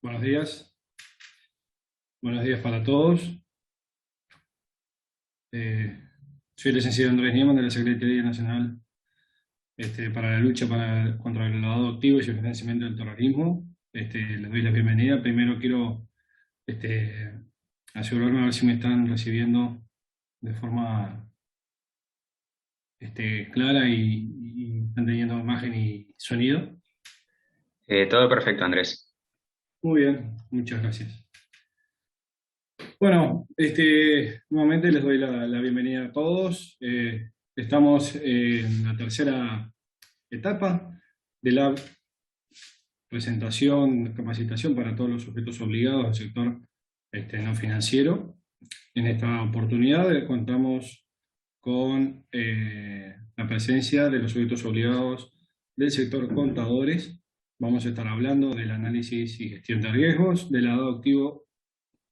Buenos días. Buenos días para todos. Eh, Soy el licenciado Andrés Nieman de la Secretaría Nacional para la lucha contra el lavado de activos y el financiamiento del terrorismo. Les doy la bienvenida. Primero quiero este, asegurarme a ver si me están recibiendo de forma clara y están teniendo imagen y sonido. Todo perfecto, Andrés. Muy bien, muchas gracias. Bueno, nuevamente les doy la bienvenida a todos. Estamos en la tercera etapa de la presentación, capacitación para todos los sujetos obligados del sector no financiero. En esta oportunidad contamos con la presencia de los sujetos obligados del sector contadores. Vamos a estar hablando del análisis y gestión de riesgos, del lavado activo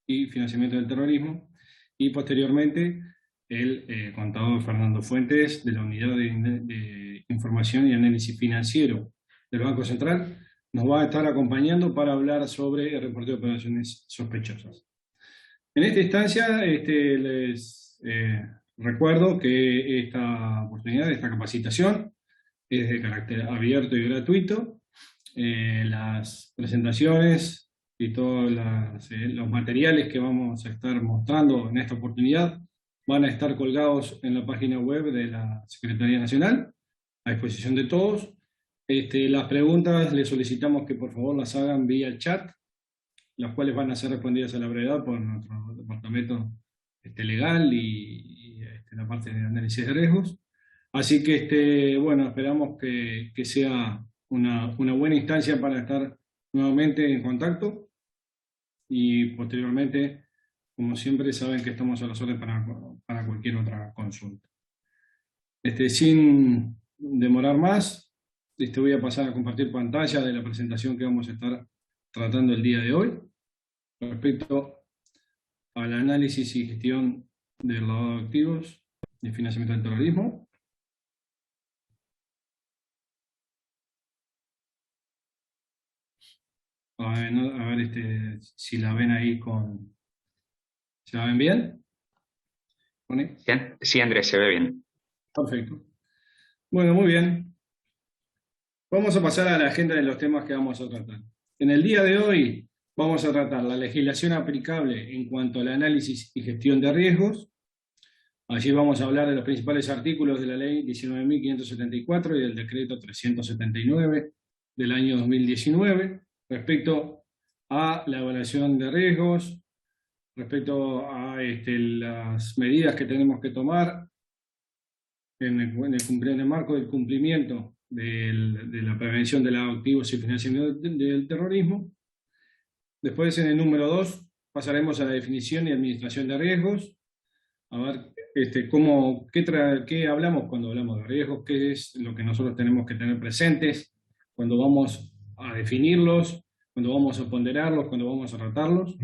y financiamiento del terrorismo, y posteriormente el contador Fernando Fuentes de la Unidad de Información y Análisis Financiero del Banco Central nos va a estar acompañando para hablar sobre el reporte de operaciones sospechosas. En esta instancia les recuerdo que esta oportunidad, esta capacitación es de carácter abierto y gratuito. Las presentaciones y todos los materiales que vamos a estar mostrando en esta oportunidad van a estar colgados en la página web de la Secretaría Nacional, a disposición de todos. Las preguntas les solicitamos que por favor las hagan vía chat, las cuales van a ser respondidas a la brevedad por nuestro departamento legal y la parte de análisis de riesgos. Así que, bueno, esperamos que sea una buena instancia para estar nuevamente en contacto, y posteriormente, como siempre, saben que estamos a las órdenes para cualquier otra consulta. Sin demorar más, voy a pasar a compartir pantalla de la presentación que vamos a estar tratando el día de hoy respecto al análisis y gestión del lavado de activos y financiamiento del terrorismo. A ver si la ven ahí con... ¿Se la ven bien? ¿Pone? Sí, Andrés, se ve bien. Perfecto. Bueno, muy bien. Vamos a pasar a la agenda de los temas que vamos a tratar. En el día de hoy vamos a tratar la legislación aplicable en cuanto al análisis y gestión de riesgos. Allí vamos a hablar de los principales artículos de la Ley 19.574 y del Decreto 379 del año 2019 respecto a la evaluación de riesgos, respecto a las medidas que tenemos que tomar en el marco del cumplimiento de la prevención de los activos y financiamiento del terrorismo. Después, en el número 2, pasaremos a la definición y administración de riesgos. A ver qué hablamos cuando hablamos de riesgos, qué es lo que nosotros tenemos que tener presentes cuando vamos a definirlos, cuando vamos a ponderarlos, cuando vamos a tratarlos.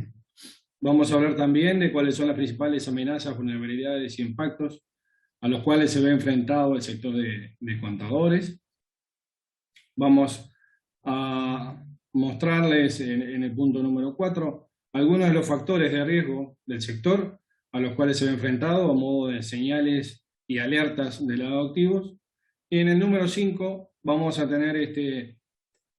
Vamos a hablar también de cuáles son las principales amenazas, vulnerabilidades y impactos a los cuales se ve enfrentado el sector de contadores. Vamos a mostrarles en el punto número 4 algunos de los factores de riesgo del sector a los cuales se ve enfrentado a modo de señales y alertas de lavado de activos. Y en el número 5 vamos a tener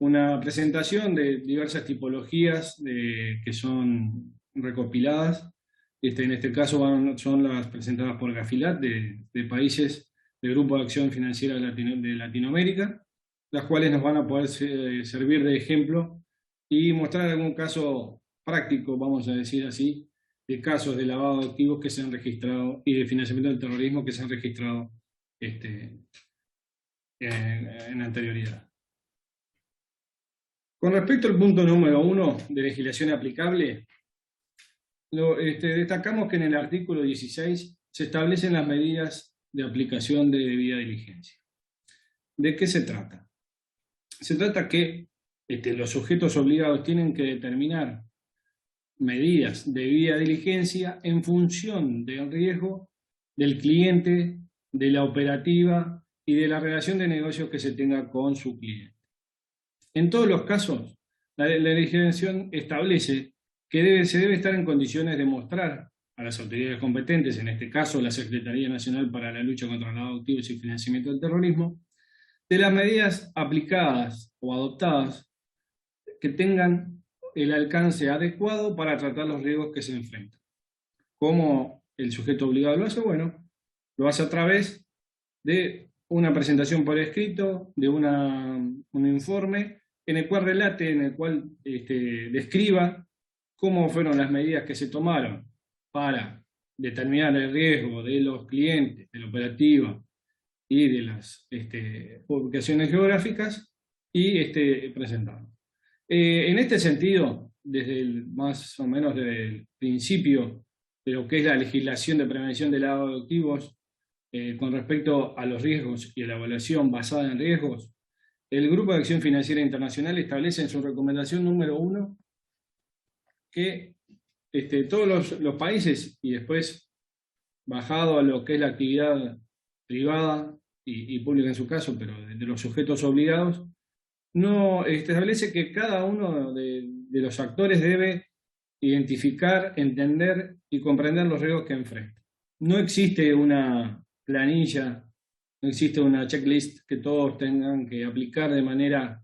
una presentación de diversas tipologías que son recopiladas. En este caso son las presentadas por Gafilat de países del Grupo de Acción Financiera de Latinoamérica, las cuales nos van a poder servir de ejemplo y mostrar algún caso práctico, vamos a decir así, de casos de lavado de activos que se han registrado y de financiamiento del terrorismo que se han registrado en anterioridad. Con respecto al punto número 1 de legislación aplicable, destacamos que en el artículo 16 se establecen las medidas de aplicación de debida diligencia. ¿De qué se trata? Se trata que los sujetos obligados tienen que determinar medidas de debida diligencia en función del riesgo del cliente, de la operativa y de la relación de negocio que se tenga con su cliente. En todos los casos, La legislación establece que se debe estar en condiciones de mostrar a las autoridades competentes, en este caso la Secretaría Nacional para la Lucha contra los Lavado de Activos y Financiamiento del Terrorismo, de las medidas aplicadas o adoptadas que tengan el alcance adecuado para tratar los riesgos que se enfrentan. ¿Cómo el sujeto obligado lo hace? Bueno, lo hace a través de una presentación por escrito, de un informe, en el cual relate, en el cual describa cómo fueron las medidas que se tomaron para determinar el riesgo de los clientes, de la operativa y de las ubicaciones geográficas y presentarlo. En este sentido, más o menos desde el principio de lo que es la legislación de prevención de lavado de activos, con respecto a los riesgos y a la evaluación basada en riesgos, el Grupo de Acción Financiera Internacional establece en su recomendación número 1 que todos los países, y después bajado a lo que es la actividad privada y pública en su caso, pero de los sujetos obligados, no establece que cada uno de los actores debe identificar, entender y comprender los riesgos que enfrenta. No existe una planilla, no existe una checklist que todos tengan que aplicar de manera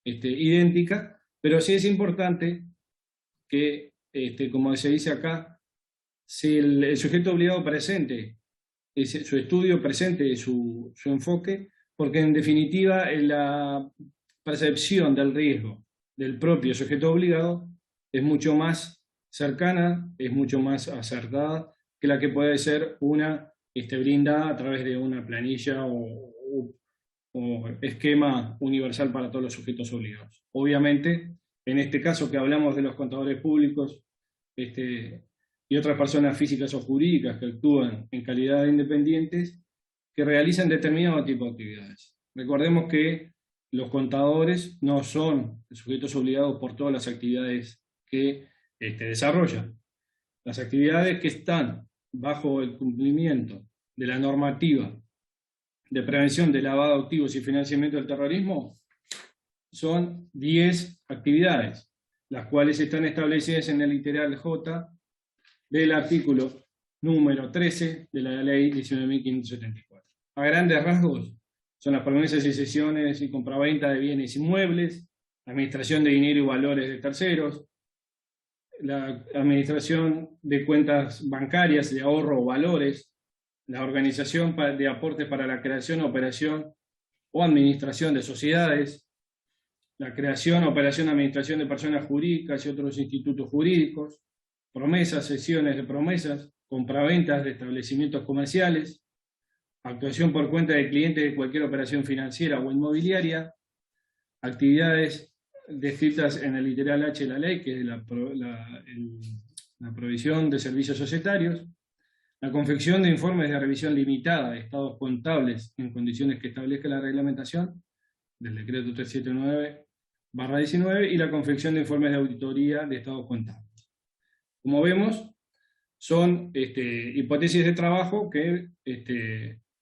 idéntica, pero sí es importante que, como se dice acá, si el sujeto obligado presente su estudio, presente su enfoque, porque en definitiva la percepción del riesgo del propio sujeto obligado es mucho más cercana, es mucho más acertada que la que puede ser una brindada a través de una planilla o esquema universal para todos los sujetos obligados. Obviamente, en este caso que hablamos de los contadores públicos y otras personas físicas o jurídicas que actúan en calidad de independientes, que realizan determinado tipo de actividades. Recordemos que los contadores no son sujetos obligados por todas las actividades que desarrollan. Las actividades que están bajo el cumplimiento de la normativa de prevención de lavado de activos y financiamiento del terrorismo son 10 actividades, las cuales están establecidas en el literal J del artículo número 13 de la ley 19.574. A grandes rasgos, son las promesas y cesiones y compraventa de bienes inmuebles, administración de dinero y valores de terceros, la administración de cuentas bancarias de ahorro o valores, la organización de aportes para la creación, operación o administración de sociedades, la creación, operación, administración de personas jurídicas y otros institutos jurídicos, promesas, cesiones de promesas, compraventas de establecimientos comerciales, actuación por cuenta de clientes de cualquier operación financiera o inmobiliaria, actividades descritas en el literal H de la ley, que es la provisión de servicios societarios, la confección de informes de revisión limitada de estados contables en condiciones que establezca la reglamentación del decreto 379/19 y la confección de informes de auditoría de estados contables. Como vemos, son hipótesis de trabajo que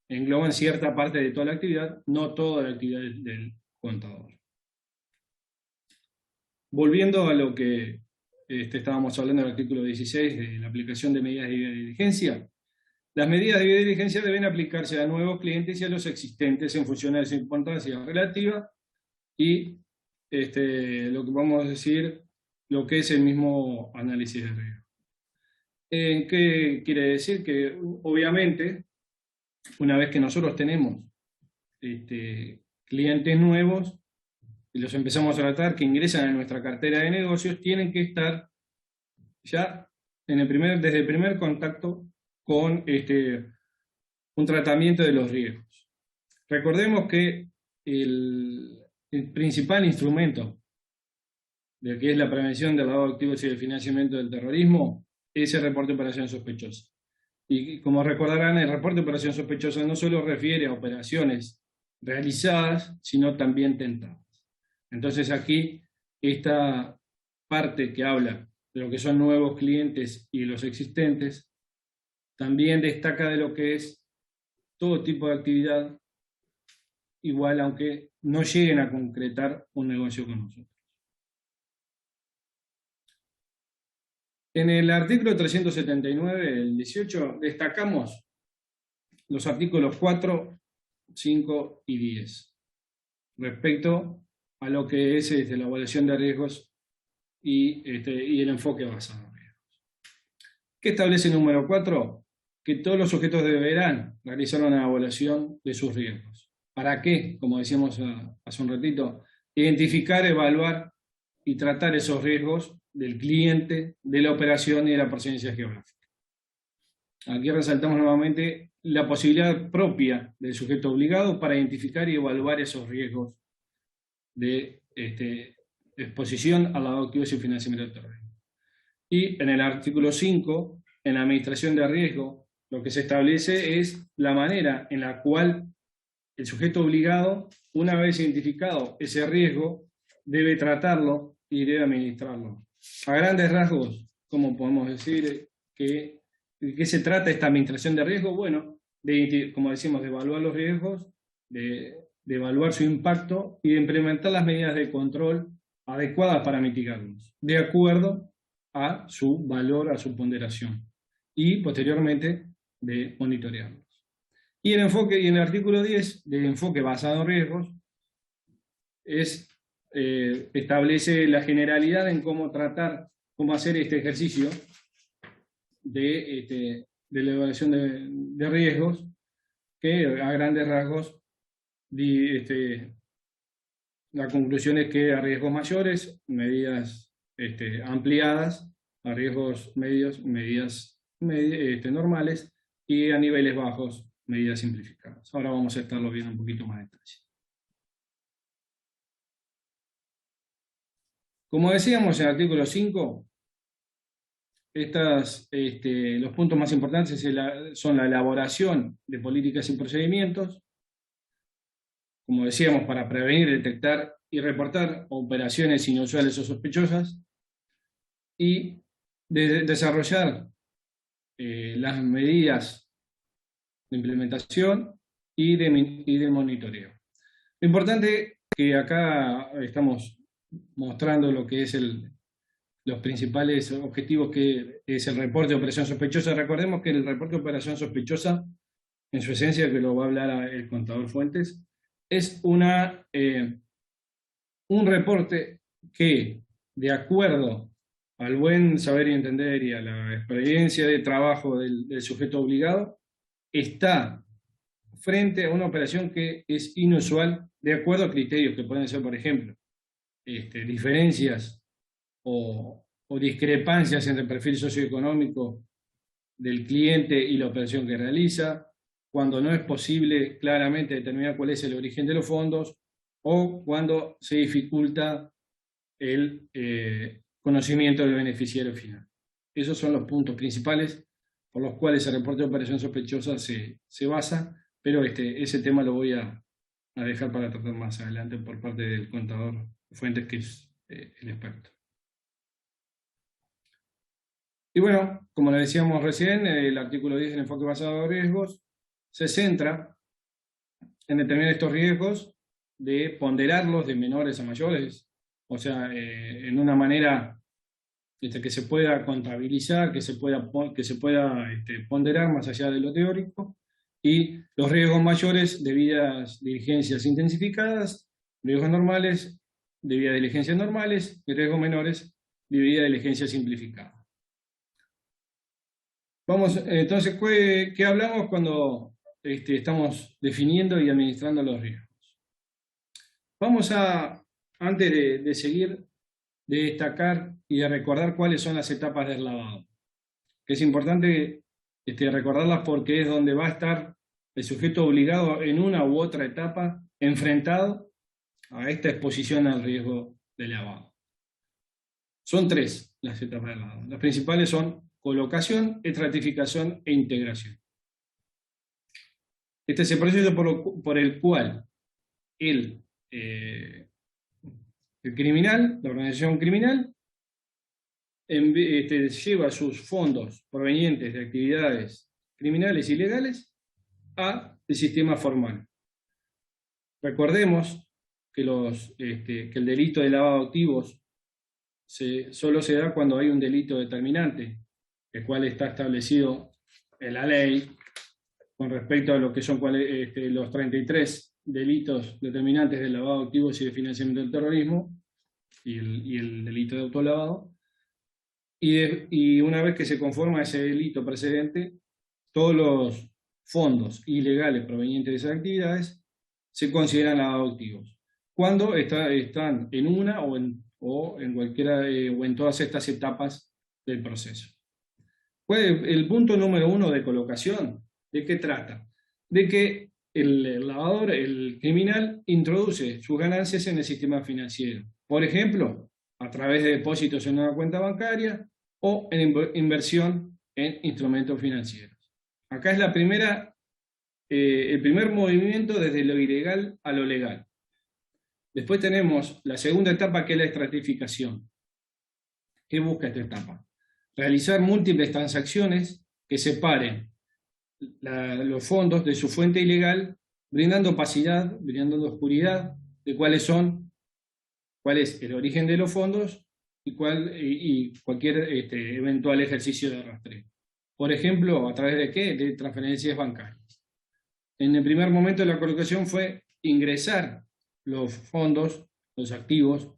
engloban cierta parte de toda la actividad, no toda la actividad del contador. Volviendo a lo que estábamos hablando del artículo 16 de la aplicación de medidas de debida diligencia, las medidas de debida diligencia deben aplicarse a nuevos clientes y a los existentes en función de su importancia relativa y lo que vamos a decir, lo que es el mismo análisis de riesgo. ¿Qué quiere decir? Que obviamente, una vez que nosotros tenemos clientes nuevos y los empezamos a tratar, que ingresan a nuestra cartera de negocios, tienen que estar ya desde el primer contacto con un tratamiento de los riesgos. Recordemos que el principal instrumento de que es la prevención del lavado de activos y el financiamiento del terrorismo es el reporte de operación sospechosa. Y como recordarán, el reporte de operación sospechosa no solo refiere a operaciones realizadas, sino también tentadas. Entonces aquí, esta parte que habla de lo que son nuevos clientes y los existentes, también destaca de lo que es todo tipo de actividad, igual aunque no lleguen a concretar un negocio con nosotros. En el artículo 379, el 18, destacamos los artículos 4, 5 y 10 respecto a lo que es la evaluación de riesgos y el enfoque basado en riesgos. ¿Qué establece el número 4? Que todos los sujetos deberán realizar una evaluación de sus riesgos. ¿Para qué? Como decíamos hace un ratito, identificar, evaluar y tratar esos riesgos del cliente, de la operación y de la procedencia geográfica. Aquí resaltamos nuevamente la posibilidad propia del sujeto obligado para identificar y evaluar esos riesgos de exposición al lavado de activos y financiamiento del terrorismo. Y en el artículo 5, en la administración de riesgo, lo que se establece es la manera en la cual el sujeto obligado, una vez identificado ese riesgo, debe tratarlo y debe administrarlo. A grandes rasgos, ¿cómo podemos decir de qué se trata esta administración de riesgo? Bueno, como decimos, de evaluar los riesgos, de evaluar su impacto y de implementar las medidas de control adecuadas para mitigarlos, de acuerdo a su valor, a su ponderación, y posteriormente de monitorearlos. Y el enfoque, y en el artículo 10 del enfoque basado en riesgos, establece la generalidad en cómo tratar, cómo hacer este ejercicio de la evaluación de riesgos, que a grandes rasgos la conclusión es que a riesgos mayores, medidas ampliadas, a riesgos medios, medidas normales, y a niveles bajos, medidas simplificadas. Ahora vamos a estarlo viendo un poquito más en detalle. Como decíamos en el artículo 5, los puntos más importantes son la elaboración de políticas y procedimientos, como decíamos, para prevenir, detectar y reportar operaciones inusuales o sospechosas, y desarrollar las medidas de implementación y de monitoreo. Lo importante es que acá estamos mostrando lo que es los principales objetivos que es el reporte de operación sospechosa. Recordemos que el reporte de operación sospechosa, en su esencia, que lo va a hablar el contador Fuentes, es un reporte que, de acuerdo al buen saber y entender y a la experiencia de trabajo del sujeto obligado, está frente a una operación que es inusual, de acuerdo a criterios que pueden ser, por ejemplo, diferencias o discrepancias entre el perfil socioeconómico del cliente y la operación que realiza, cuando no es posible claramente determinar cuál es el origen de los fondos, o cuando se dificulta el conocimiento del beneficiario final. Esos son los puntos principales por los cuales el reporte de operación sospechosa se basa, pero ese tema lo voy a dejar para tratar más adelante por parte del contador Fuentes, que es el experto. Y bueno, como le decíamos recién, el artículo 10 del enfoque basado en riesgos se centra en determinar estos riesgos, de ponderarlos de menores a mayores, o sea, en una manera que se pueda contabilizar, que se pueda ponderar más allá de lo teórico, y los riesgos mayores debidas diligencias intensificadas, riesgos normales debidas diligencias normales, y riesgos menores debidas diligencias simplificadas. Vamos, entonces, ¿qué hablamos cuando estamos definiendo y administrando los riesgos? Vamos a, antes de seguir, de destacar y de recordar cuáles son las etapas del lavado. Que es importante recordarlas porque es donde va a estar el sujeto obligado en una u otra etapa enfrentado a esta exposición al riesgo de lavado. Son 3 las etapas del lavado. Las principales son colocación, estratificación e integración. Este es el proceso por el cual el criminal, la organización criminal, lleva sus fondos provenientes de actividades criminales y ilegales al sistema formal. Recordemos que el delito de lavado de activos solo se da cuando hay un delito determinante, el cual está establecido en la ley con respecto a lo que son los 33 delitos determinantes del lavado de activos y de financiamiento del terrorismo y el delito de autolavado. Y una vez que se conforma ese delito precedente, todos los fondos ilegales provenientes de esas actividades se consideran lavado de activos. Cuando están en una o en cualquiera o en todas estas etapas del proceso. El punto número 1 de colocación, ¿de qué trata? De que el lavador, el criminal, introduce sus ganancias en el sistema financiero. Por ejemplo, a través de depósitos en una cuenta bancaria o en inversión en instrumentos financieros. Acá es el primer movimiento desde lo ilegal a lo legal. Después tenemos la segunda etapa, que es la estratificación. ¿Qué busca esta etapa? Realizar múltiples transacciones que separen los fondos de su fuente ilegal, brindando opacidad, brindando oscuridad de cuál es el origen de los fondos y cualquier eventual ejercicio de rastreo. Por ejemplo, ¿a través de qué? De transferencias bancarias. En el primer momento de la colocación fue ingresar los fondos, los activos,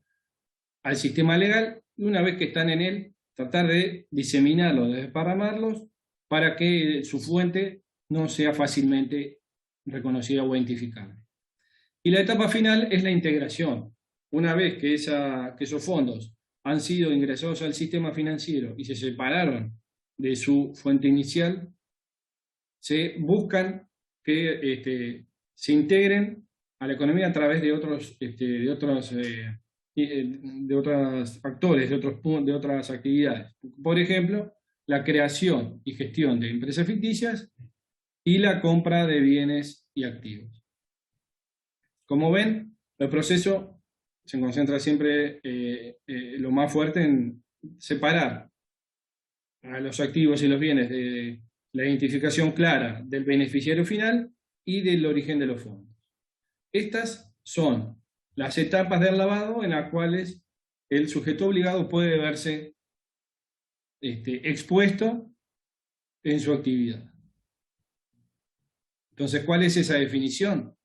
al sistema legal, y una vez que están en él, tratar de diseminarlos, de desparramarlos, para que su fuente no sea fácilmente reconocida o identificable. Y la etapa final es la integración. Una vez que esos fondos han sido ingresados al sistema financiero y se separaron de su fuente inicial, se buscan que se integren a la economía a través de otros actores, de otras actividades. Por ejemplo, la creación y gestión de empresas ficticias y la compra de bienes y activos. Como ven, el proceso se concentra siempre lo más fuerte en separar a los activos y los bienes de la identificación clara del beneficiario final y del origen de los fondos. Estas son las etapas del lavado en las cuales el sujeto obligado puede verse expuesto en su actividad. Entonces, ¿cuál es esa definición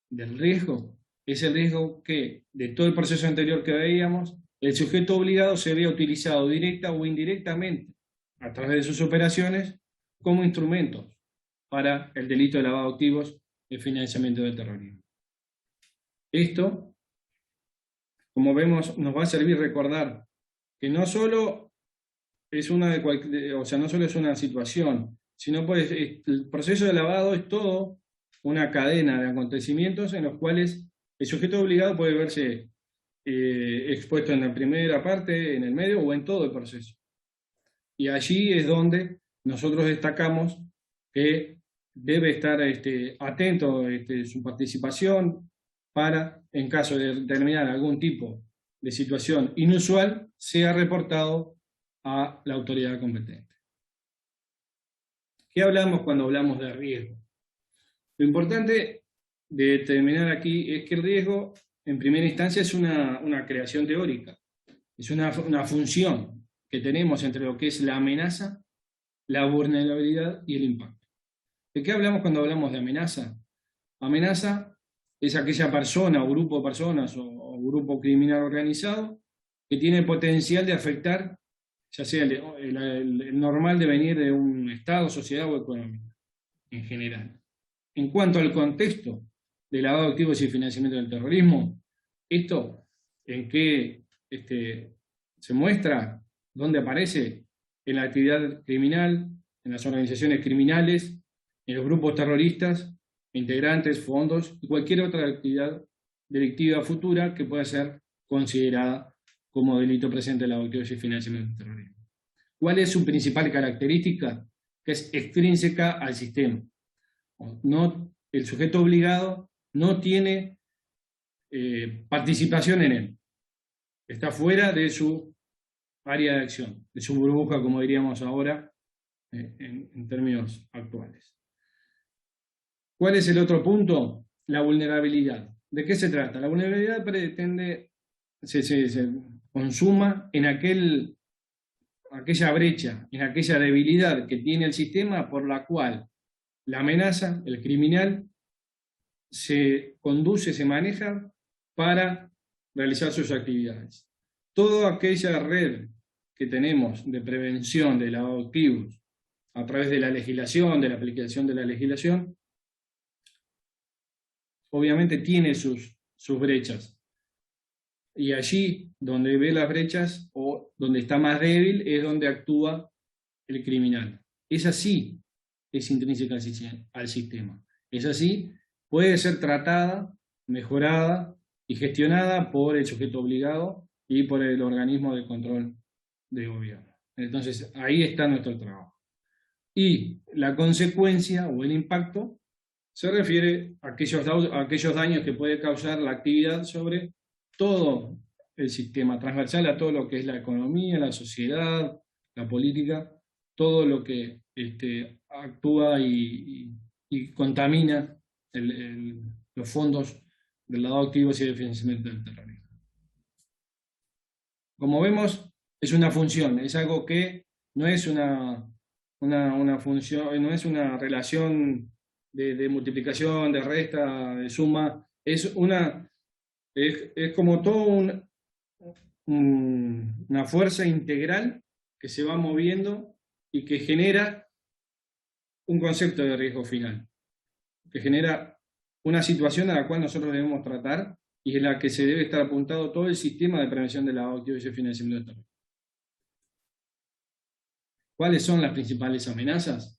del riesgo? Es el riesgo que, de todo el proceso anterior que veíamos, el sujeto obligado se vea utilizado directa o indirectamente a través de sus operaciones como instrumentos para el delito de lavado de activos y financiamiento del terrorismo. Esto, como vemos, nos va a servir recordar que no solo es una situación, sino pues el proceso de lavado es todo una cadena de acontecimientos en los cuales el sujeto obligado puede verse expuesto en la primera parte, en el medio o en todo el proceso. Y allí es donde nosotros destacamos que debe estar atento su participación para, en caso de determinar algún tipo de situación inusual, sea reportado a la autoridad competente. ¿Qué hablamos cuando hablamos de riesgo? Lo importante de determinar aquí es que el riesgo, en primera instancia, es una creación teórica, es una función que tenemos entre lo que es la amenaza, la vulnerabilidad y el impacto. ¿De qué hablamos cuando hablamos de amenaza? Amenaza es aquella persona o grupo de personas o grupo criminal organizado que tiene potencial de afectar, ya sea el normal devenir de un Estado, sociedad o economía, en general. En cuanto al contexto de lavado de activos y financiamiento del terrorismo, esto en qué se muestra, dónde aparece, en la actividad criminal, en las organizaciones criminales, en los grupos terroristas, integrantes, fondos y cualquier otra actividad delictiva futura que pueda ser considerada como delito presente en la actividad y financiamiento del terrorismo. ¿Cuál es su principal característica? Que es extrínseca al sistema. El sujeto obligado no tiene participación en él. Está fuera de su área de acción, de su burbuja, como diríamos ahora, en términos actuales. ¿Cuál es el otro punto? La vulnerabilidad. ¿De qué se trata? La vulnerabilidad consuma en aquella brecha, en aquella debilidad que tiene el sistema por la cual la amenaza, el criminal, se conduce, se maneja para realizar sus actividades. Toda aquella red que tenemos de prevención de lavado de activos a través de la legislación, de la aplicación de la legislación, obviamente tiene sus brechas. Y allí donde ve las brechas o donde está más débil es donde actúa el criminal. Esa sí es intrínseca al sistema. Esa sí puede ser tratada, mejorada y gestionada por el sujeto obligado y por el organismo de control de gobierno. Entonces, ahí está nuestro trabajo. Y la consecuencia o el impacto se refiere a aquellos daños que puede causar la actividad sobre todo el sistema transversal, a todo lo que es la economía, la sociedad, la política, todo lo que actúa y contamina los fondos del lavado de activos y del financiamiento del terrorismo. Como vemos, es una función, es algo que no es una función, no es una relación de multiplicación, de resta, de suma, es como todo una fuerza integral que se va moviendo y que genera un concepto de riesgo final, que genera una situación a la cual nosotros debemos tratar y en la que se debe estar apuntado todo el sistema de prevención del lavado de activos y financiamiento del terrorismo. ¿Cuáles son las principales amenazas?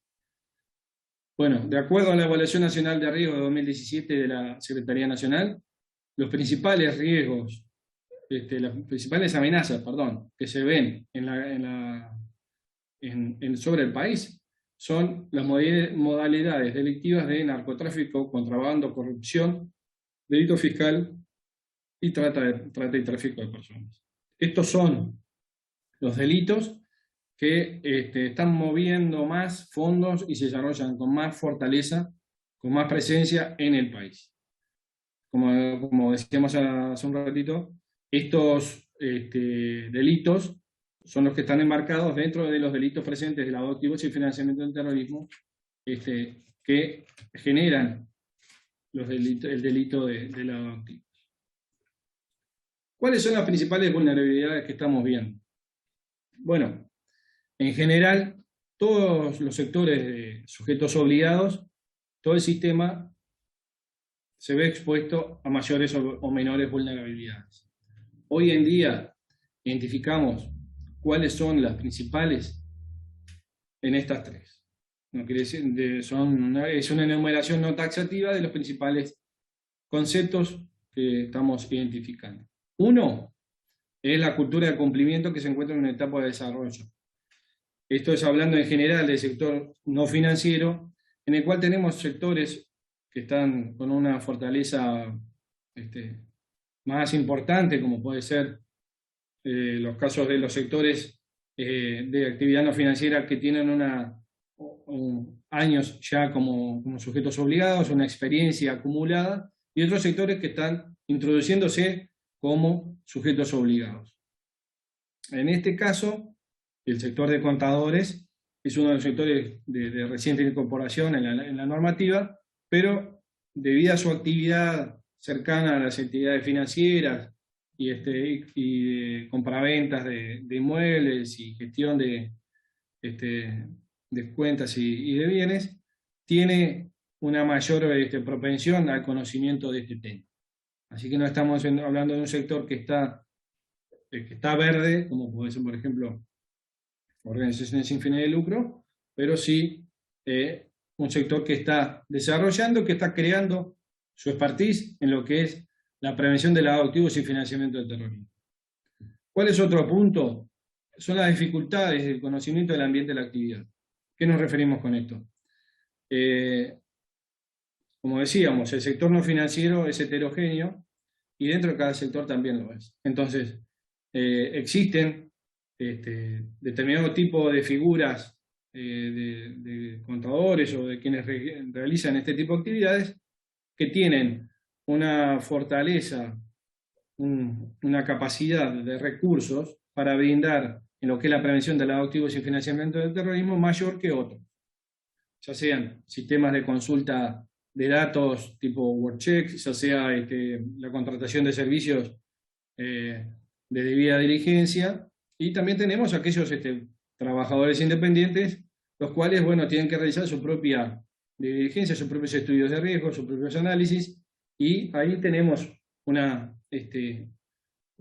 Bueno, de acuerdo a la Evaluación Nacional de Riesgo de 2017 de la Secretaría Nacional, los principales riesgos, las principales amenazas, que se ven sobre el país son las modalidades delictivas de narcotráfico, contrabando, corrupción, delito fiscal y trata y tráfico de personas. Estos son los delitos que están moviendo más fondos y se desarrollan con más fortaleza, con más presencia en el país. Como decíamos hace un ratito, estos delitos son los que están enmarcados dentro de los delitos presentes de lavado de activos y financiamiento del terrorismo que generan el delito de lavado de activos. ¿Cuáles son las principales vulnerabilidades que estamos viendo? Bueno, en general, todos los sectores de sujetos obligados, todo el sistema se ve expuesto a mayores o menores vulnerabilidades. Hoy en día identificamos cuáles son las principales en estas tres. No quiere decir, es una enumeración no taxativa de los principales conceptos que estamos identificando. Uno es la cultura de cumplimiento que se encuentra en una etapa de desarrollo. Esto es hablando en general del sector no financiero, en el cual tenemos sectores que están con una fortaleza más importante, como puede ser los casos de los sectores de actividad no financiera que tienen años ya como sujetos obligados, una experiencia acumulada, y otros sectores que están introduciéndose como sujetos obligados. En este caso, el sector de contadores es uno de los sectores de reciente incorporación en la normativa, pero debido a su actividad cercana a las entidades financieras y compraventas de inmuebles y gestión de cuentas y de bienes, tiene una mayor propensión al conocimiento de este tema. Así que no estamos hablando de un sector que está verde, como puede ser, por ejemplo, organizaciones sin fines de lucro, pero sí un sector que está desarrollando, que está creando su expertise en lo que es la prevención de lavado de activos y financiamiento del terrorismo. ¿Cuál es otro punto? Son las dificultades del conocimiento del ambiente de la actividad. ¿Qué nos referimos con esto? Como decíamos, el sector no financiero es heterogéneo y dentro de cada sector también lo es. Entonces, existen determinado tipo de figuras de contadores o de quienes realizan este tipo de actividades que tienen una fortaleza, una capacidad de recursos para brindar en lo que es la prevención de lavado de activos y financiamiento del terrorismo mayor que otros, ya sean sistemas de consulta de datos tipo WorldCheck, ya sea la contratación de servicios de debida diligencia, y también tenemos aquellos trabajadores independientes, los cuales, bueno, tienen que realizar su propia diligencia, sus propios estudios de riesgo, sus propios análisis, y ahí tenemos una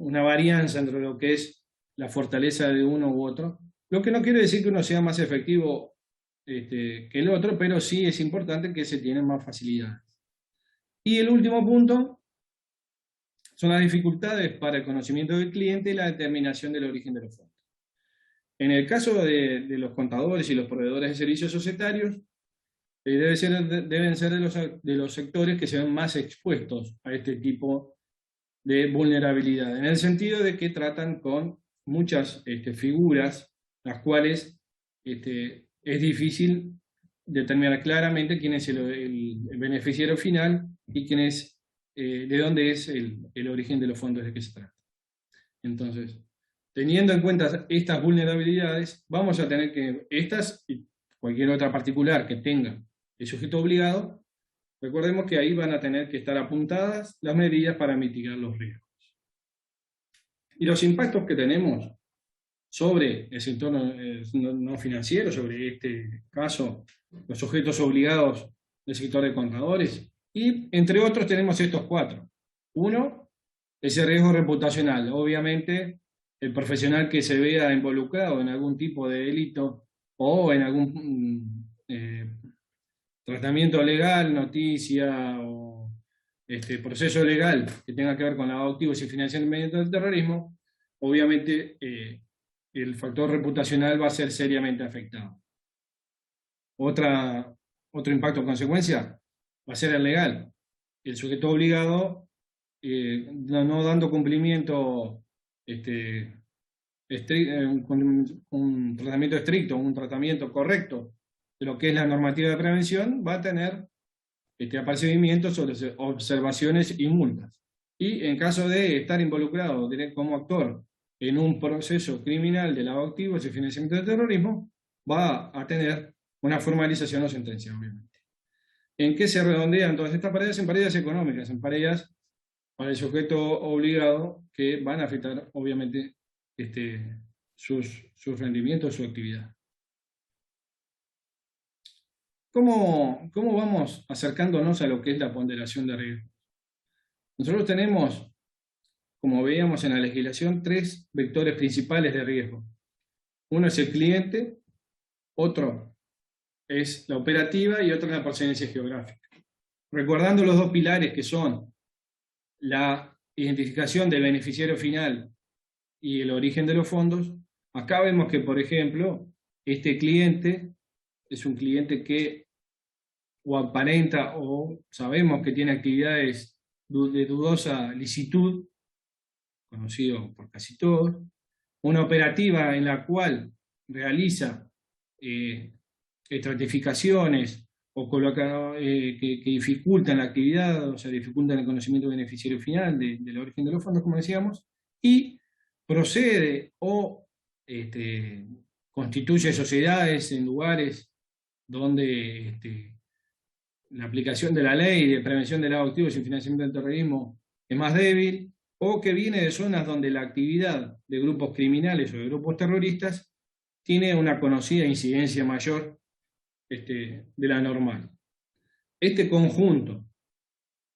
varianza entre lo que es la fortaleza de uno u otro, lo que no quiere decir que uno sea más efectivo que el otro, pero sí es importante que se tienen más facilidades. Y el último punto son las dificultades para el conocimiento del cliente y la determinación del origen de los fondos. En el caso de los contadores y los proveedores de servicios societarios, deben ser de los sectores que se ven más expuestos a este tipo de vulnerabilidad, en el sentido de que tratan con muchas figuras, las cuales es difícil determinar claramente quién es el beneficiario final y quién es, de dónde es el origen de los fondos de que se trata. Entonces, teniendo en cuenta estas vulnerabilidades, vamos a tener que estas y cualquier otra particular que tenga el sujeto obligado, recordemos que ahí van a tener que estar apuntadas las medidas para mitigar los riesgos. Y los impactos que tenemos sobre el sector no financiero, sobre este caso, los sujetos obligados del sector de contadores, y entre otros tenemos estos cuatro. Uno, ese riesgo reputacional. Obviamente, el profesional que se vea involucrado en algún tipo de delito o en algún tratamiento legal, noticia o proceso legal que tenga que ver con lavado de activos y financiamiento del terrorismo, obviamente el factor reputacional va a ser seriamente afectado. Otro impacto o consecuencia va a ser el legal. El sujeto obligado, no dando cumplimiento con un tratamiento estricto, un tratamiento correcto de lo que es la normativa de prevención, va a tener apercibimientos sobre observaciones y multas. Y en caso de estar involucrado como actor en un proceso criminal de lavado de activos y financiamiento del terrorismo, va a tener una formalización o sentencia, obviamente. ¿En qué se redondean todas estas pérdidas? En pérdidas económicas, en pérdidas para el sujeto obligado que van a afectar, obviamente, sus rendimientos, su actividad. ¿Cómo vamos acercándonos a lo que es la ponderación de riesgo? Nosotros tenemos, como veíamos en la legislación, tres vectores principales de riesgo. Uno es el cliente, otro es la operativa y otro es la procedencia geográfica. Recordando los dos pilares que son la identificación del beneficiario final y el origen de los fondos, acá vemos que, por ejemplo, este cliente es un cliente que o aparenta o sabemos que tiene actividades de dudosa licitud, conocido por casi todos, una operativa en la cual realiza estratificaciones o que dificultan la actividad, o sea, dificultan el conocimiento del beneficiario final del origen de los fondos, como decíamos, y procede o constituye sociedades en lugares donde la aplicación de la ley de prevención del lavado de activos y financiamiento del terrorismo es más débil, o que viene de zonas donde la actividad de grupos criminales o de grupos terroristas tiene una conocida incidencia mayor de la normal. Este conjunto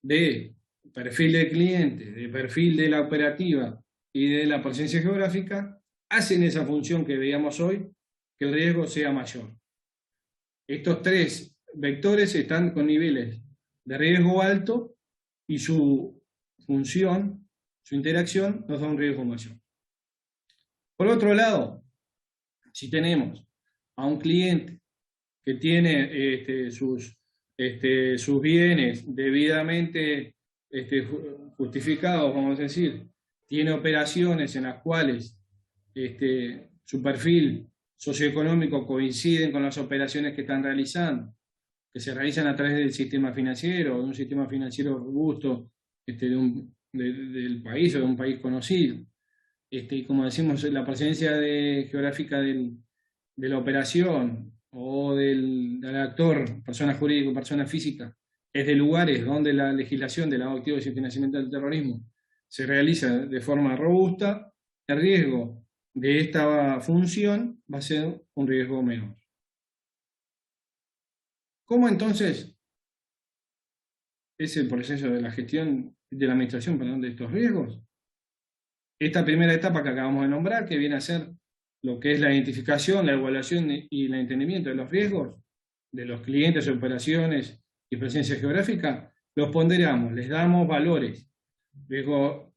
de perfil del cliente, de perfil de la operativa y de la presencia geográfica hacen esa función que veíamos hoy, que el riesgo sea mayor. Estos tres vectores están con niveles de riesgo alto y su función, su interacción, nos da un riesgo mayor. Por otro lado, si tenemos a un cliente que tiene sus bienes debidamente justificados, vamos a decir, tiene operaciones en las cuales su perfil socioeconómico coinciden con las operaciones que están realizando, que se realizan a través del sistema financiero, de un sistema financiero robusto, de un del país o de un país conocido. Y como decimos, la presencia geográfica de la operación o del actor, persona jurídica o persona física, es de lugares donde la legislación de lavado de activos y financiamiento del terrorismo se realiza de forma robusta, el riesgo de esta función va a ser un riesgo menor. ¿Cómo entonces es el proceso de la gestión, de la administración, perdón, de estos riesgos? Esta primera etapa que acabamos de nombrar, que viene a ser lo que es la identificación, la evaluación y el entendimiento de los riesgos de los clientes, operaciones y presencia geográfica, los ponderamos, les damos valores. Riesgo,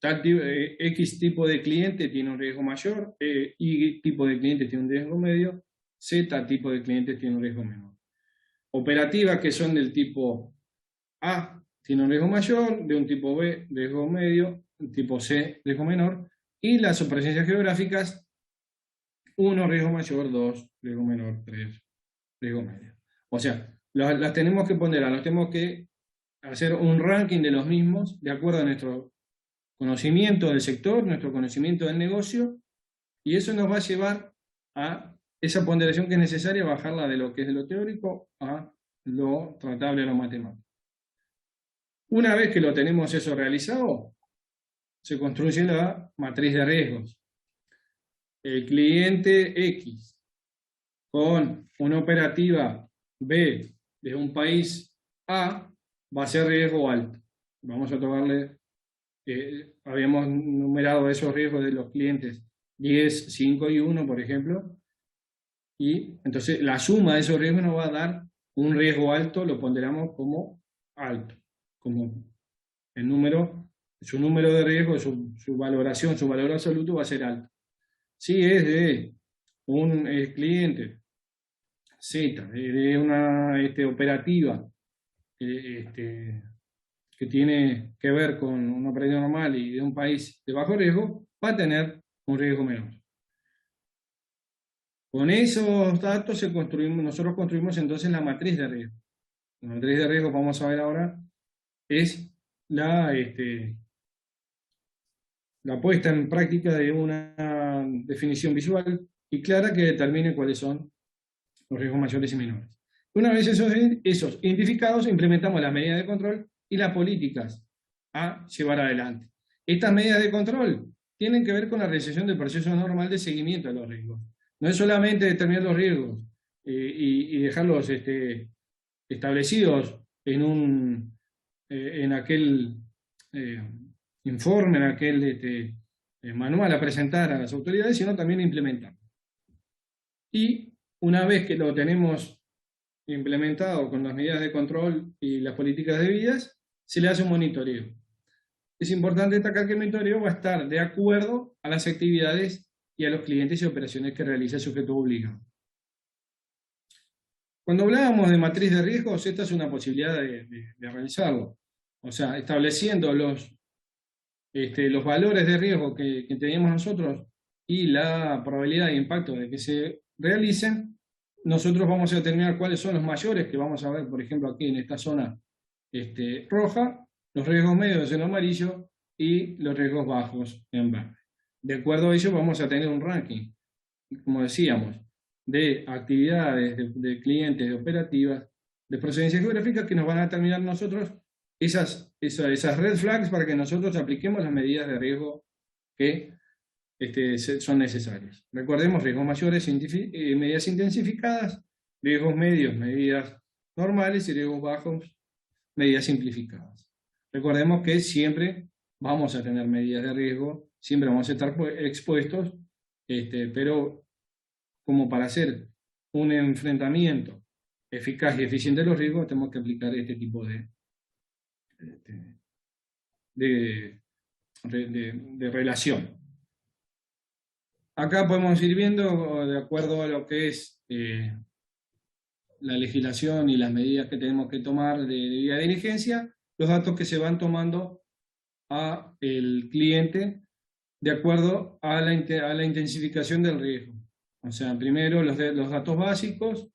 X tipo de cliente tiene un riesgo mayor, Y tipo de cliente tiene un riesgo medio, Z tipo de cliente tiene un riesgo menor. Operativas que son del tipo A tiene un riesgo mayor, de un tipo B riesgo medio, tipo C riesgo menor, y las presencias geográficas 1 riesgo mayor, 2 riesgo menor, 3 riesgo medio. O sea, las tenemos que ponderar, nos tenemos que hacer un ranking de los mismos de acuerdo a nuestro conocimiento del sector, nuestro conocimiento del negocio, y eso nos va a llevar a esa ponderación que es necesaria, bajarla de lo que es de lo teórico a lo tratable, a lo matemático. Una vez que lo tenemos eso realizado, se construye la matriz de riesgos. El cliente X con una operativa B de un país A va a ser riesgo alto. Vamos a tomarle, habíamos numerado esos riesgos de los clientes 10, 5 y 1, por ejemplo, y entonces la suma de esos riesgos nos va a dar un riesgo alto, lo ponderamos como alto, como el número, su número de riesgo, su valoración, su valor absoluto va a ser alto. Si es de un cliente Z, de una operativa que tiene que ver con una operación normal y de un país de bajo riesgo, va a tener un riesgo menor. Con esos datos nosotros construimos entonces la matriz de riesgo. La matriz de riesgo, vamos a ver ahora, es la puesta en práctica de una definición visual y clara que determine cuáles son los riesgos mayores y menores. Una vez esos identificados, implementamos las medidas de control y las políticas a llevar adelante. Estas medidas de control tienen que ver con la realización del proceso normal de seguimiento de los riesgos. No es solamente determinar los riesgos y dejarlos establecidos en aquel informe, en aquel manual a presentar a las autoridades, sino también implementar. Y una vez que lo tenemos implementado con las medidas de control y las políticas debidas, se le hace un monitoreo. Es importante destacar que el monitoreo va a estar de acuerdo a las actividades y a los clientes y operaciones que realiza el sujeto obligado. Cuando hablábamos de matriz de riesgos, esta es una posibilidad de realizarlo. O sea, estableciendo los valores de riesgo que teníamos nosotros y la probabilidad de impacto de que se realicen, nosotros vamos a determinar cuáles son los mayores, que vamos a ver, por ejemplo, aquí en esta zona roja, los riesgos medios en amarillo y los riesgos bajos en verde. De acuerdo a ello vamos a tener un ranking, como decíamos, de actividades, de clientes, de operativas, de procedencia geográfica que nos van a determinar nosotros esas red flags para que nosotros apliquemos las medidas de riesgo que son necesarias. Recordemos, riesgos mayores, medidas intensificadas, riesgos medios, medidas normales y riesgos bajos, medidas simplificadas. Recordemos que siempre vamos a tener medidas de riesgo, siempre vamos a estar expuestos, pero como para hacer un enfrentamiento eficaz y eficiente de los riesgos, tenemos que aplicar este tipo de relación. Acá podemos ir viendo, de acuerdo a lo que es la legislación y las medidas que tenemos que tomar de debida diligencia, los datos que se van tomando a el cliente de acuerdo a la intensificación del riesgo. O sea, primero los datos básicos,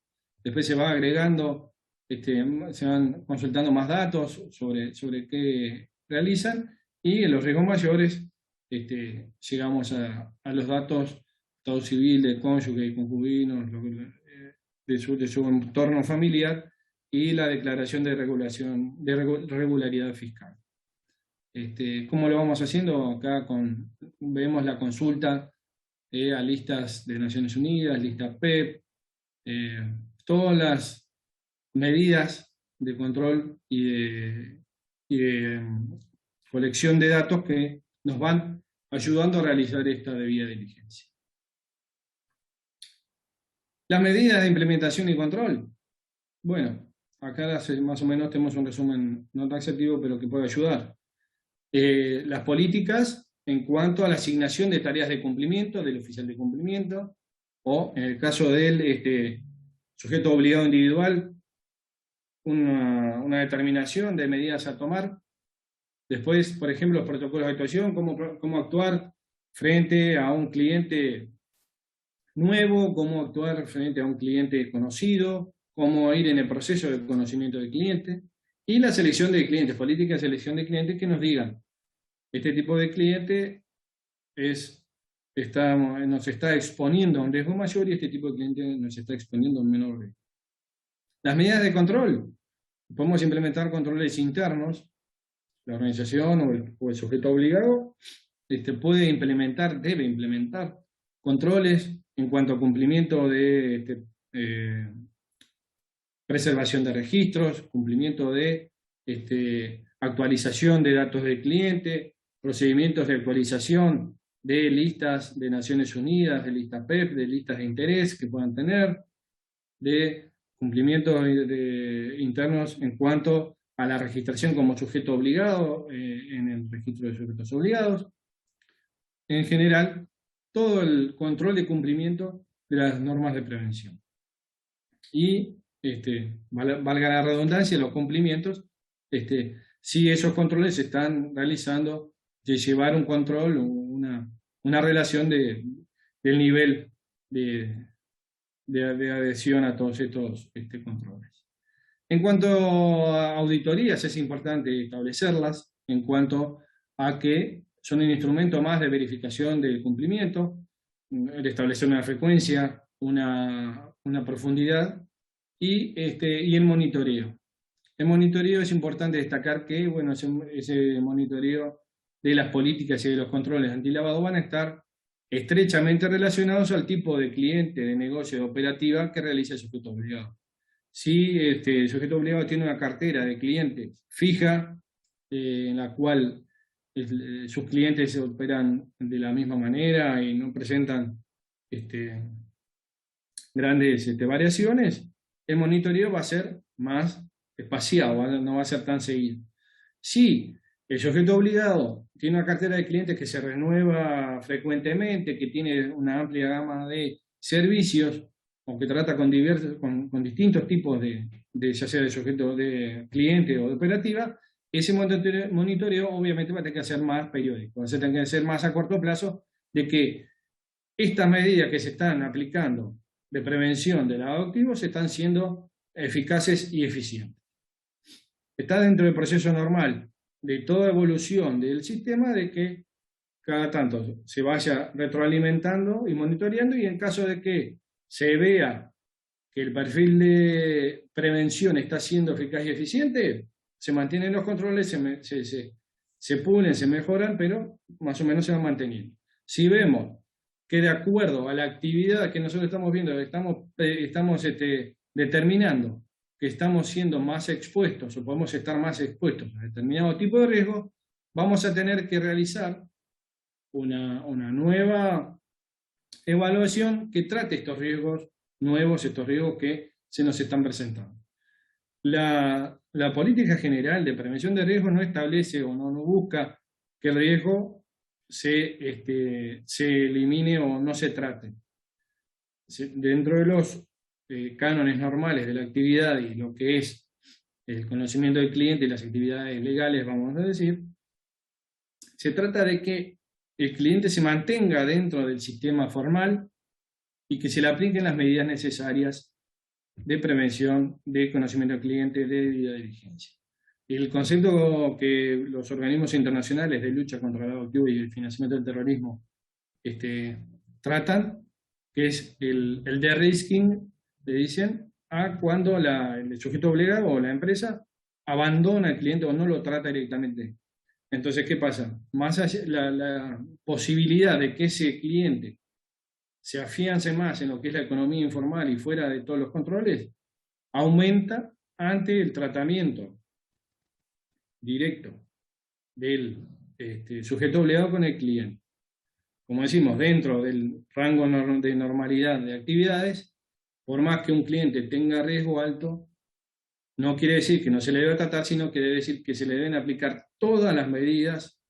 después se va agregando, se van consultando más datos sobre qué realizan, Y en los riesgos mayores llegamos a los datos, estado civil, del cónyuge y concubinos, de su entorno familiar, y la declaración de regularidad fiscal. ¿Cómo lo vamos haciendo? Acá vemos la consulta a listas de Naciones Unidas, lista PEP, todas las medidas de control y de colección de datos que nos van ayudando a realizar esta debida diligencia. Las medidas de implementación y control. Bueno, acá más o menos tenemos un resumen no taxativo, pero que puede ayudar. Las políticas en cuanto a la asignación de tareas de cumplimiento del oficial de cumplimiento, o en el caso del sujeto obligado individual, una determinación de medidas a tomar. Después, por ejemplo, los protocolos de actuación, cómo actuar frente a un cliente nuevo, cómo actuar frente a un cliente conocido, cómo ir en el proceso de conocimiento del cliente, y la selección de clientes, política de selección de clientes que nos digan, este tipo de cliente nos está exponiendo a un riesgo mayor y este tipo de cliente nos está exponiendo a un menor riesgo. Las medidas de control. Podemos implementar controles internos. La organización o el sujeto obligado debe implementar controles en cuanto a cumplimiento de preservación de registros, cumplimiento de actualización de datos del cliente, procedimientos de actualización de listas de Naciones Unidas, de listas PEP, de listas de interés que puedan tener, de cumplimientos internos en cuanto a la registración como sujeto obligado en el registro de sujetos obligados. En general, todo el control de cumplimiento de las normas de prevención. Y, valga la redundancia, los cumplimientos, si esos controles se están realizando, de llevar un control, una relación del nivel de adhesión a todos estos controles. En cuanto a auditorías, es importante establecerlas en cuanto a que son un instrumento más de verificación del cumplimiento, de establecer una frecuencia, una profundidad y el monitoreo. El monitoreo es importante destacar que ese monitoreo de las políticas y de los controles antilavado van a estar estrechamente relacionados al tipo de cliente, de negocio, de operativa que realiza el sujeto obligado. Si el sujeto obligado tiene una cartera de clientes fija, en la cual sus clientes se operan de la misma manera y no presentan grandes variaciones, el monitoreo va a ser más espaciado, no va a ser tan seguido. Si el sujeto obligado tiene una cartera de clientes que se renueva frecuentemente, que tiene una amplia gama de servicios, o que trata con distintos tipos ya sea de sujeto de cliente o de operativa, ese monitoreo obviamente va a tener que ser más periódico, va a tener que ser más a corto plazo, de que estas medidas que se están aplicando de prevención del lavado activo se están siendo eficaces y eficientes. Está dentro del proceso normal de toda evolución del sistema de que cada tanto se vaya retroalimentando y monitoreando, y en caso de que se vea que el perfil de prevención está siendo eficaz y eficiente, se mantienen los controles, se pulen, se mejoran, pero más o menos se van manteniendo. Si vemos que de acuerdo a la actividad que nosotros estamos viendo, estamos determinando que estamos siendo más expuestos o podemos estar más expuestos a determinado tipo de riesgo, vamos a tener que realizar una nueva evaluación que trate estos riesgos nuevos, estos riesgos que se nos están presentando. La política general de prevención de riesgos no establece o no busca que el riesgo se elimine o no se trate. Dentro de los cánones normales de la actividad y lo que es el conocimiento del cliente y las actividades legales, vamos a decir, se trata de que el cliente se mantenga dentro del sistema formal y que se le apliquen las medidas necesarias de prevención, de conocimiento del cliente, de debida diligencia. El concepto que los organismos internacionales de lucha contra el lavado de activos y el financiamiento del terrorismo tratan, que es el de-risking, le dicen, a cuando el sujeto obligado o la empresa abandona al cliente o no lo trata directamente. Entonces, ¿qué pasa? Más allá, la posibilidad de que ese cliente se afiance más en lo que es la economía informal y fuera de todos los controles, aumenta ante el tratamiento directo del sujeto obligado con el cliente. Como decimos, dentro del rango de normalidad de actividades, por más que un cliente tenga riesgo alto, no quiere decir que no se le deba tratar, sino que debe decir que se le deben aplicar todas las medidas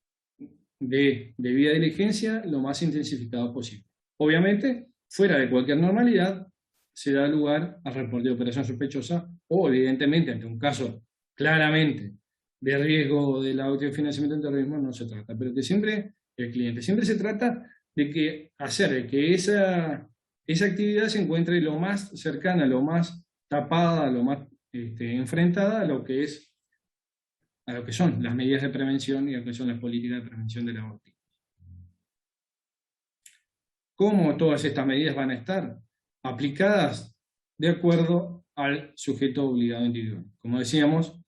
de debida diligencia lo más intensificado posible. Obviamente, fuera de cualquier normalidad, se da lugar al reporte de operación sospechosa o, evidentemente, ante un caso claramente de riesgo del autofinanciamiento del terrorismo, no se trata. Pero que siempre el cliente, siempre se trata de que hacer de que esa actividad se encuentre lo más cercana, lo más tapada, lo más enfrentada a lo que son las medidas de prevención y a lo que son las políticas de prevención de lavado de activos. ¿Cómo todas estas medidas van a estar aplicadas de acuerdo al sujeto obligado individual? Como decíamos,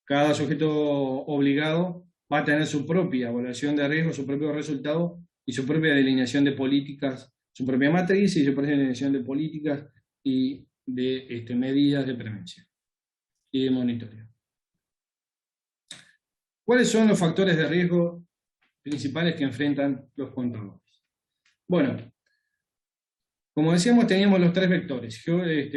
cada sujeto obligado va a tener su propia evaluación de riesgo, su propio resultado y su propia delineación de políticas, su propia matriz y su propia delineación de políticas y de medidas de prevención y de monitoreo. ¿Cuáles son los factores de riesgo principales que enfrentan los contadores? Bueno, como decíamos, teníamos los tres vectores,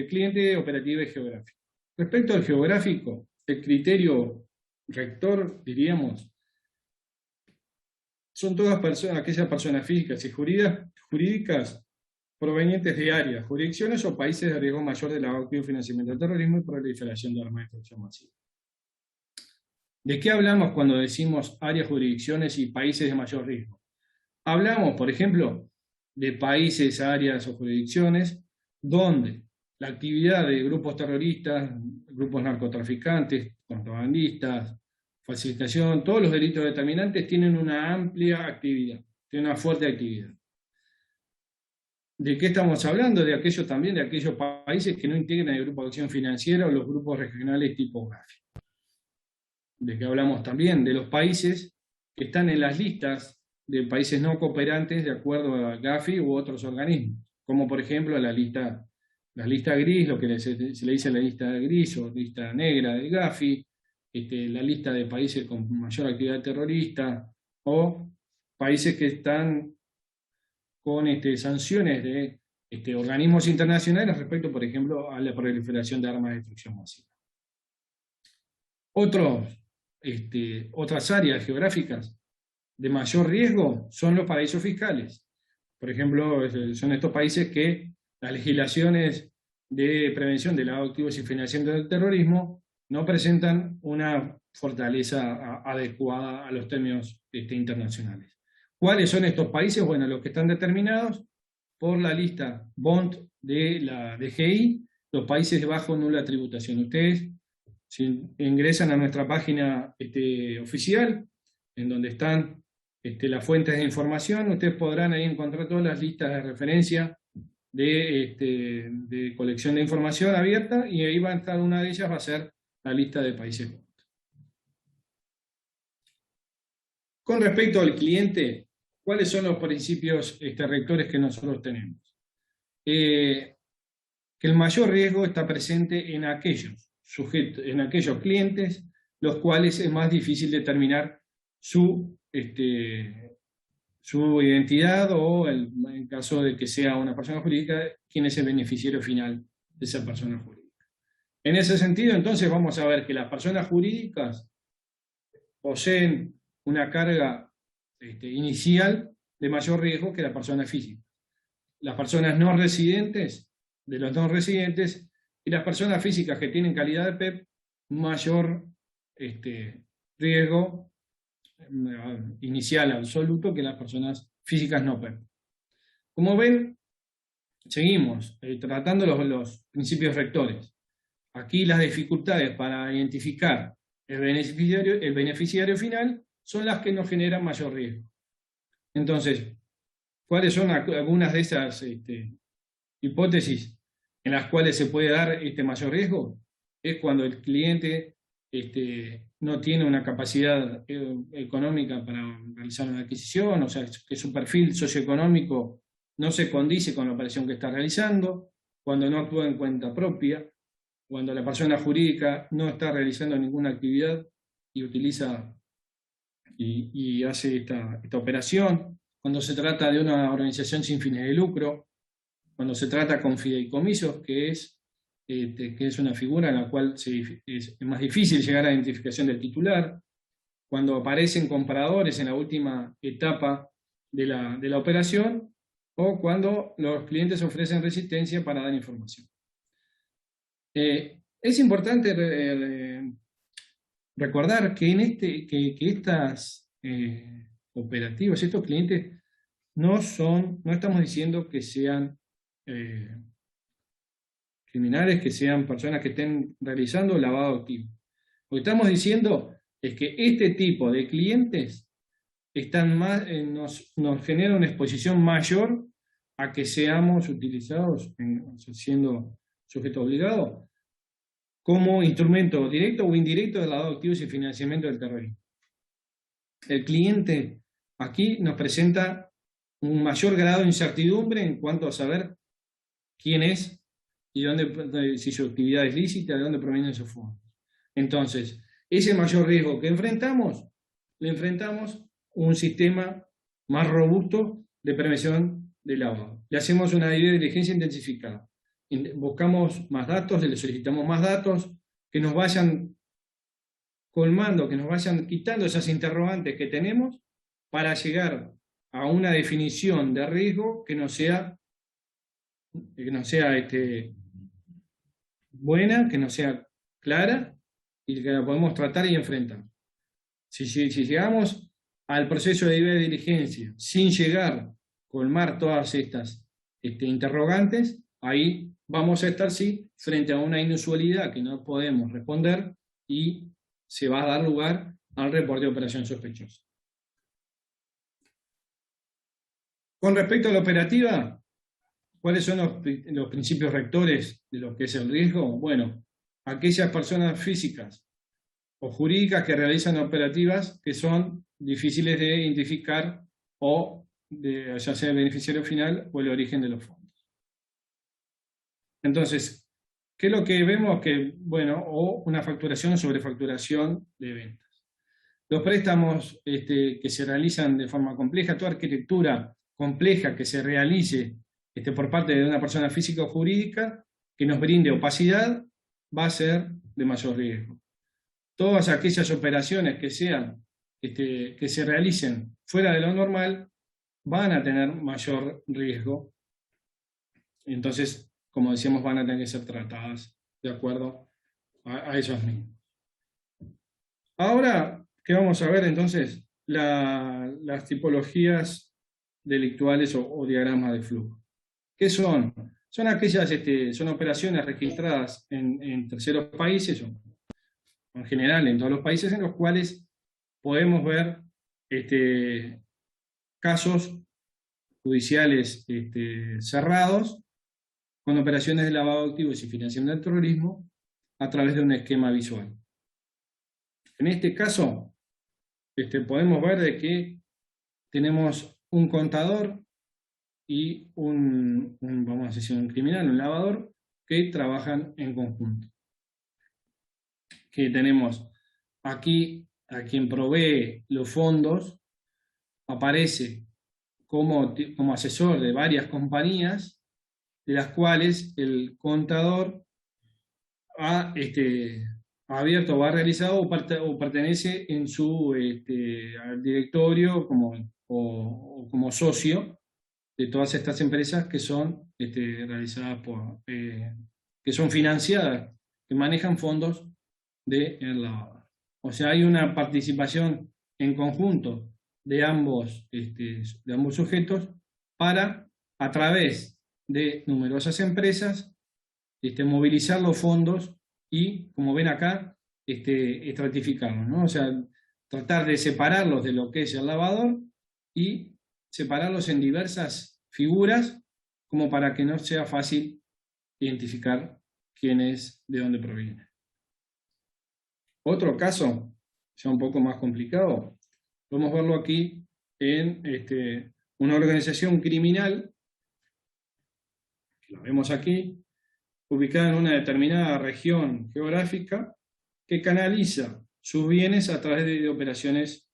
cliente, operativo y geográfico. Respecto al geográfico, el criterio rector, diríamos, son todas aquellas personas físicas y jurídicas provenientes de áreas, jurisdicciones o países de riesgo mayor de lavado de activos, financiamiento del terrorismo y proliferación de armas de destrucción masiva. ¿De qué hablamos cuando decimos áreas, jurisdicciones y países de mayor riesgo? Hablamos, por ejemplo, de países, áreas o jurisdicciones donde la actividad de grupos terroristas, grupos narcotraficantes, contrabandistas, falsificación, todos los delitos determinantes tienen una amplia actividad, tienen una fuerte actividad. ¿De qué estamos hablando? De aquellos países que no integran el grupo de acción financiera o los grupos regionales tipográficos. De que hablamos también de los países que están en las listas de países no cooperantes de acuerdo a Gafi u otros organismos, como por ejemplo la lista gris, lo que se le dice la lista gris o lista negra de Gafi, la lista de países con mayor actividad terrorista, o países que están con sanciones de organismos internacionales respecto, por ejemplo, a la proliferación de armas de destrucción masiva. Otras áreas geográficas de mayor riesgo son los paraísos fiscales. Por ejemplo, son estos países que las legislaciones de prevención de lavado de activos y financiamiento del terrorismo no presentan una fortaleza adecuada a los términos internacionales. ¿Cuáles son estos países? Bueno, los que están determinados por la lista BONT de la DGI, los países de bajo o nula tributación. Ustedes, si ingresan a nuestra página oficial, en donde están las fuentes de información, ustedes podrán ahí encontrar todas las listas de referencia de colección de información abierta, y ahí va a estar una de ellas, va a ser la lista de países BONT. Con respecto al cliente, ¿cuáles son los principios rectores que nosotros tenemos? Que el mayor riesgo está presente en aquellos clientes los cuales es más difícil determinar su identidad, o en caso de que sea una persona jurídica, quién es el beneficiario final de esa persona jurídica. En ese sentido, entonces, vamos a ver que las personas jurídicas poseen una carga inicial de mayor riesgo que la persona física. Las personas no residentes, de los no residentes, y las personas físicas que tienen calidad de PEP, mayor riesgo inicial absoluto que las personas físicas no PEP. Como ven, seguimos tratando los principios rectores. Aquí las dificultades para identificar el beneficiario final, son las que nos generan mayor riesgo. Entonces, ¿cuáles son algunas de esas hipótesis en las cuales se puede dar este mayor riesgo? Es cuando el cliente no tiene una capacidad económica para realizar una adquisición, o sea, que su perfil socioeconómico no se condice con la operación que está realizando, cuando no actúa en cuenta propia, cuando la persona jurídica no está realizando ninguna actividad y utiliza y hace esta operación, cuando se trata de una organización sin fines de lucro, cuando se trata con fideicomisos, que es una figura en la cual es más difícil llegar a la identificación del titular, cuando aparecen compradores en la última etapa de la operación, o cuando los clientes ofrecen resistencia para dar información. Es importante recordar que estas operativos, estos clientes, no estamos diciendo que sean criminales, que sean personas que estén realizando lavado activo. Lo que estamos diciendo es que este tipo de clientes nos genera una exposición mayor a que seamos utilizados, siendo sujeto obligado, como instrumento directo o indirecto de lavado de activos y financiamiento del terrorismo. El cliente aquí nos presenta un mayor grado de incertidumbre en cuanto a saber quién es y si su actividad es lícita, de dónde provienen sus fondos. Entonces, ese mayor riesgo que le enfrentamos un sistema más robusto de prevención del lavado. Le hacemos una debida diligencia intensificada. Buscamos más datos, le solicitamos más datos, que nos vayan colmando, que nos vayan quitando esas interrogantes que tenemos para llegar a una definición de riesgo que no sea buena, que no sea clara y que la podemos tratar y enfrentar. Si llegamos al proceso de debida diligencia sin llegar a colmar todas estas interrogantes, ahí vamos a estar frente a una inusualidad que no podemos responder y se va a dar lugar al reporte de operación sospechosa. Con respecto a la operativa, ¿cuáles son los principios rectores de lo que es el riesgo? Bueno, aquellas personas físicas o jurídicas que realizan operativas que son difíciles de identificar o ya sea el beneficiario final o el origen de los fondos. Entonces, ¿qué es lo que vemos? O una facturación o sobrefacturación de ventas. Los préstamos que se realizan de forma compleja, toda arquitectura compleja que se realice por parte de una persona física o jurídica que nos brinde opacidad, va a ser de mayor riesgo. Todas aquellas operaciones que se realicen fuera de lo normal van a tener mayor riesgo. Entonces, como decíamos, van a tener que ser tratadas de acuerdo a esos mismos. Ahora, ¿qué vamos a ver entonces? Las tipologías delictuales o diagramas de flujo. ¿Qué son? Son aquellas, son operaciones registradas en terceros países, o en general en todos los países, en los cuales podemos ver casos judiciales cerrados con operaciones de lavado de activos y financiación del terrorismo a través de un esquema visual. En este caso, podemos ver de que tenemos un contador y vamos a decir, un criminal, un lavador, que trabajan en conjunto. Que tenemos aquí a quien provee los fondos, aparece como asesor de varias compañías, de las cuales el contador ha abierto o ha realizado o pertenece en su al directorio como socio de todas estas empresas que son realizadas que son financiadas, que manejan fondos de lavado. O sea, hay una participación en conjunto de ambos sujetos para, a través de numerosas empresas, movilizar los fondos y, como ven acá, estratificarlos, ¿no? O sea, tratar de separarlos de lo que es el lavador y separarlos en diversas figuras como para que no sea fácil identificar quién es, de dónde proviene. Otro caso, ya un poco más complicado, podemos verlo aquí en una organización criminal, la vemos aquí, ubicada en una determinada región geográfica, que canaliza sus bienes a través de operaciones,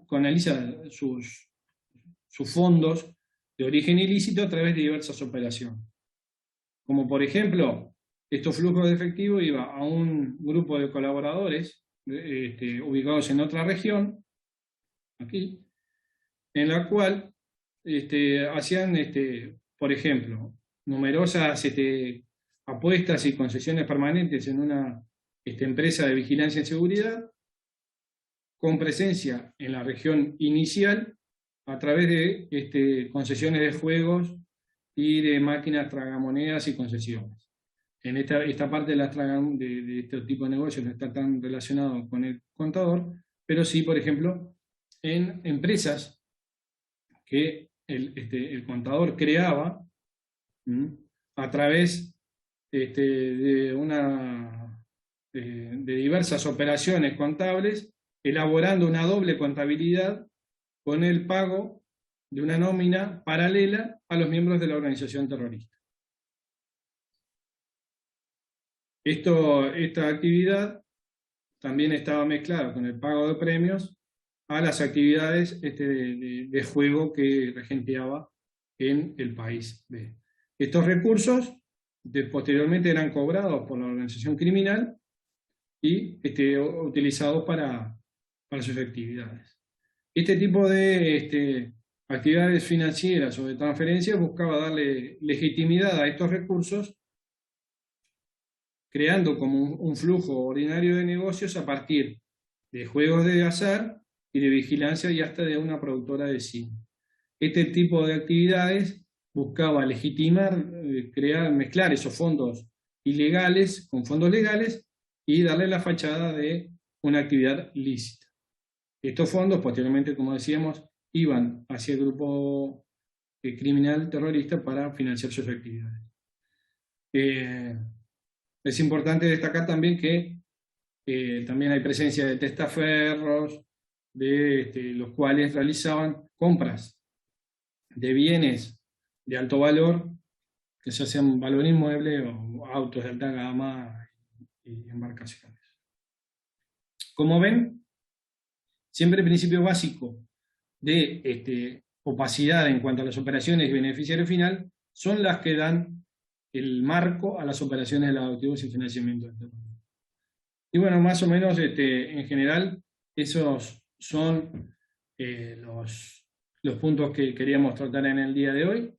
canaliza sus fondos de origen ilícito a través de diversas operaciones. Como por ejemplo, estos flujos de efectivo iban a un grupo de colaboradores ubicados en otra región, aquí, en la cual hacían, por ejemplo, numerosas apuestas y concesiones permanentes en una empresa de vigilancia y seguridad, con presencia en la región inicial a través de concesiones de juegos y de máquinas tragamonedas y concesiones. En esta parte de este tipo de negocios no está tan relacionado con el contador, pero sí, por ejemplo, en empresas que el contador creaba a través de diversas operaciones contables, elaborando una doble contabilidad con el pago de una nómina paralela a los miembros de la organización terrorista. Esta actividad también estaba mezclada con el pago de premios a las actividades de juego que regenteaba en el país B. Estos recursos posteriormente eran cobrados por la organización criminal y utilizados para sus actividades. Este tipo de actividades financieras o de transferencias buscaba darle legitimidad a estos recursos, creando como un flujo ordinario de negocios a partir de juegos de azar y de vigilancia y hasta de una productora de cine. Este tipo de actividades buscaba legitimar, mezclar esos fondos ilegales con fondos legales y darle la fachada de una actividad lícita. Estos fondos, posteriormente, como decíamos, iban hacia el grupo criminal terrorista para financiar sus actividades. Es importante destacar también que también hay presencia de testaferros, los cuales realizaban compras de bienes de alto valor, que ya sean valor inmueble o autos de alta gama y embarcaciones. Como ven, siempre el principio básico de opacidad en cuanto a las operaciones y beneficiario final son las que dan el marco a las operaciones de lavado de activos y financiamiento del terrorismo. Y bueno, más o menos en general esos son los puntos que queríamos tratar en el día de hoy.